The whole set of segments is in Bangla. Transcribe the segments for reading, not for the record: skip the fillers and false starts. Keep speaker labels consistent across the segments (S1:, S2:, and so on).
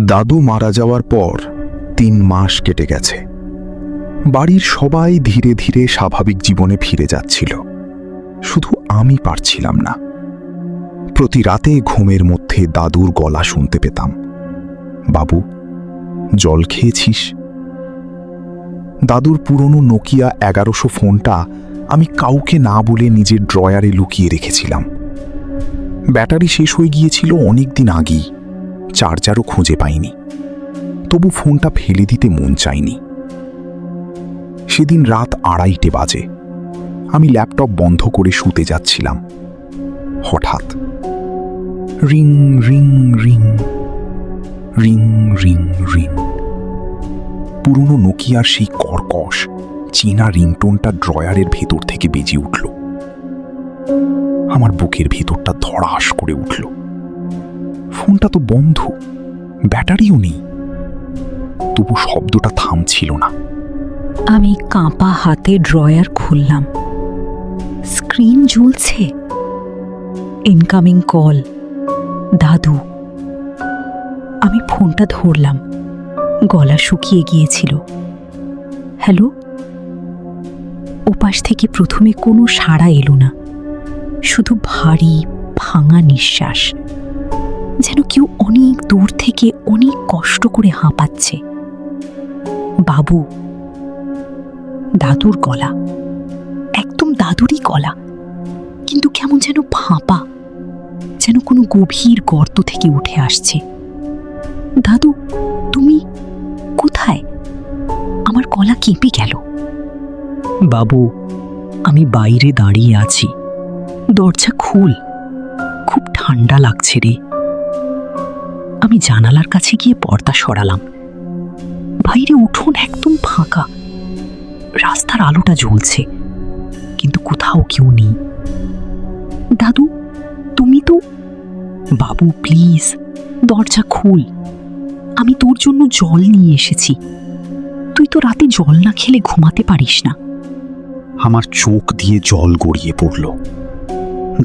S1: দাদু মারা যাওয়ার পর 3 মাস কেটে গেছে। বাড়ির সবাই ধীরে ধীরে স্বাভাবিক জীবনে ফিরে যাচ্ছিল, শুধু আমি পারছিলাম না। প্রতি রাতে ঘুমের মধ্যে দাদুর গলা শুনতে পেতাম, বাবু জল খেয়েছিস? দাদুর পুরনো নোকিয়া 1100 ফোনটা আমি কাউকে না বলে নিজের ড্রয়ারে লুকিয়ে রেখেছিলাম। ব্যাটারি শেষ হয়ে গিয়েছিল অনেক দিন আগেই, চার্জারও খুঁজে পাইনি। তবু ফোনটা ফেলে দিতে মন চাইনি। সেদিন রাত 2:30 বাজে, আমি ল্যাপটপ বন্ধ করে শুতে যাচ্ছিলাম। হঠাৎ ring ring ring ring ring ring. পুরনো নোকিয়ার সেই কর্কশ চীনা রিংটোনটা ড্রয়ারের ভেতর থেকে বেজে উঠল। আমার বুকের ভেতরটা ধড়াস করে উঠল। ফোনটা তো বন্ধ, ব্যাটারিও নেই, তবু শব্দটা থামছিল না।
S2: আমি কাঁপা হাতে ড্রয়ার খুললাম। স্ক্রিন জ্বলছে। ইনকামিং কল, দাদু। আমি ফোনটা ধরলাম, গলা শুকিয়ে গিয়েছিল। হ্যালো? ওপাশ থেকে প্রথমে কোনো সাড়া এলো না, শুধু ভারী ভাঙা নিঃশ্বাস, যেন কেউ অনেক দূর থেকে অনেক কষ্ট করে হাঁপাচ্ছে। বাবু। দাদুর গলা, একদম দাদুরই গলা, কিন্তু কেমন যেন ফাঁপা, যেন কোনো গভীর গর্ত থেকে উঠে আসছে। দাদু, তুমি কোথায়? আমার গলা কেঁপে গেল। বাবু, আমি বাইরে দাঁড়িয়ে আছি, দরজা খুল, খুব ঠান্ডা লাগছে রে। আমি জানালার কাছে গিয়ে পর্দা সরালাম। বাইরে উঠোন একদম ফাঁকা, রাস্তার আলোটা জ্বলছে, কিন্তু কোথাও কেউ নেই। দাদু, তুমি তো? বাবু প্লিজ, দরজা খুল, আমি তোর জন্য জল নিয়ে এসেছি। তুই তো রাতে জল না খেলে ঘুমাতে পারিস না।
S1: আমার চোখ দিয়ে জল গড়িয়ে পড়ল।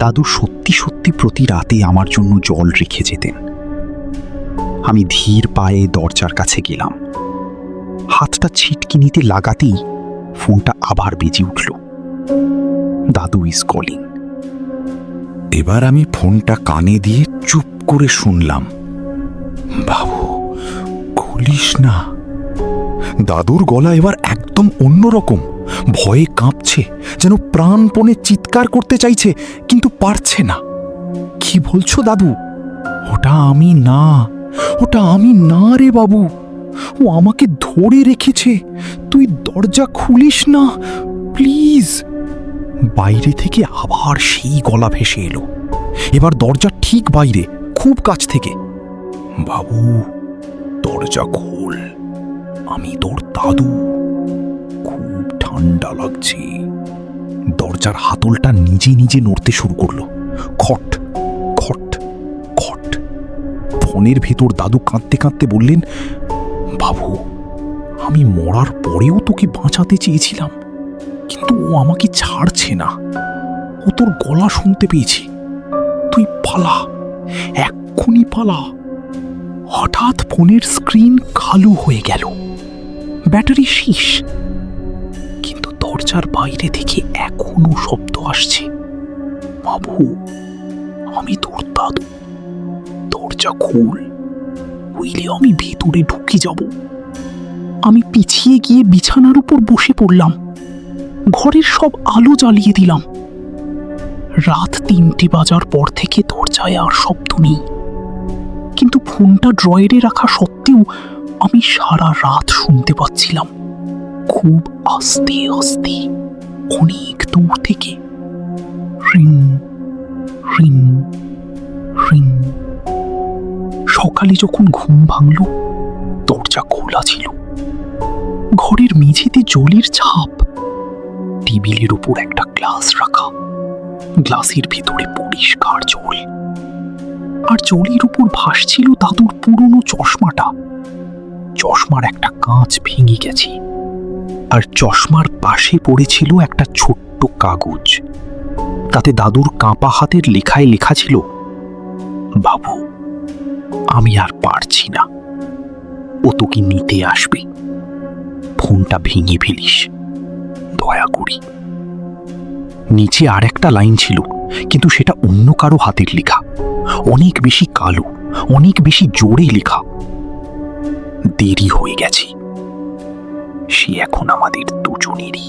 S1: দাদু সত্যি সত্যি প্রতি রাতে আমার জন্য জল রেখে যেতেন। আমি ধীর পায়ে দরজার কাছে গেলাম। হাতটা ছিটকিনিতে লাগাতেই ফোনটা আবার বেজে উঠল। দাদু ইজ কলিং। এবার আমি ফোনটা কানে দিয়ে চুপ করে শুনলাম। বাবু, খুলিস না। দাদুর গলা এবার একদম অন্যরকম, ভয়ে কাঁপছে, যেন প্রাণপণে চিৎকার করতে চাইছে কিন্তু পারছে না। কি বলছো দাদু? ওটা আমি না, ওটা আমি না রে বাবু, ও আমাকে ধরে রেখেছে। তুই দরজা খুলিস না প্লিজ। বাইরে থেকে আবার সেই গলা ভেসে এলো, এবার দরজা ঠিক বাইরে, খুব কাছ থেকে। বাবু, দরজা খোল, আমি তোর দাদু, খুব ঠান্ডা লাগছে। দরজার হাতলটা নিজে নিজে নড়তে শুরু করলো। খট খট খট। ফোনের ভেতর দাদু কাঁদতে কাঁদতে বললেন, বাবু, আমি মরার পরেও তোকে বাঁচাতে চেয়েছিলাম, কিন্তু ও আমাকে ছাড়ছে না। ও তোর গলা শুনতে পেয়েছি। তুই পালা, এক্ষুনি পালা। হঠাৎ ফোনের স্ক্রিন কালো হয়ে গেল, ব্যাটারি শেষ, কিন্তু দরজার বাইরে থেকে এখনো শব্দ আসছে। বাবু, আমি তোর দাদু, দরজা খোল, হইলে আমি ভেতরে ঢুকে যাব। আমি পিছিয়ে গিয়ে বিছানার উপর বসে পড়লাম, ঘরের সব আলো জ্বালিয়ে দিলাম। রাত 3টে বাজার পর থেকে দরজায় আর শব্দ নেই, কিন্তু ফোনটা ড্রয়ারে রাখা সত্ত্বেও আমি সারা রাত শুনতে পাচ্ছিলাম, খুব আস্তে আস্তে, অনেক দূর থেকে, রিং রিং রিং। সকালে যখন ঘুম ভাঙল, দরজা খোলা ছিল। ঘরের মেঝেতে জলের ছাপ, টেবিলের উপর একটা গ্লাস রাখা, গ্লাসের ভিতরে পরিষ্কার জল, আর জলের উপর ভাসছিল দাদুর পুরনো চশমাটা। চশমার একটা কাঁচ ভেঙে গেছে, আর চশমার পাশে পড়েছিল একটা ছোট্ট কাগজ। তাতে দাদুর কাঁপা হাতের লেখায় লেখা ছিল, বাবু, আমি আর পারছি পারছি না। ও তোকে নিতে আসবে। ফোনটা ভেঙে ফেলিস দয়া করি। নিচে আর একটা লাইন ছিল, কিন্তু সেটা অন্য কারো হাতের লেখা, অনেক বেশি কালো, অনেক বেশি জোরে লেখা। দেরি হয়ে গেছে, সে এখন আমাদের দুজনেরই।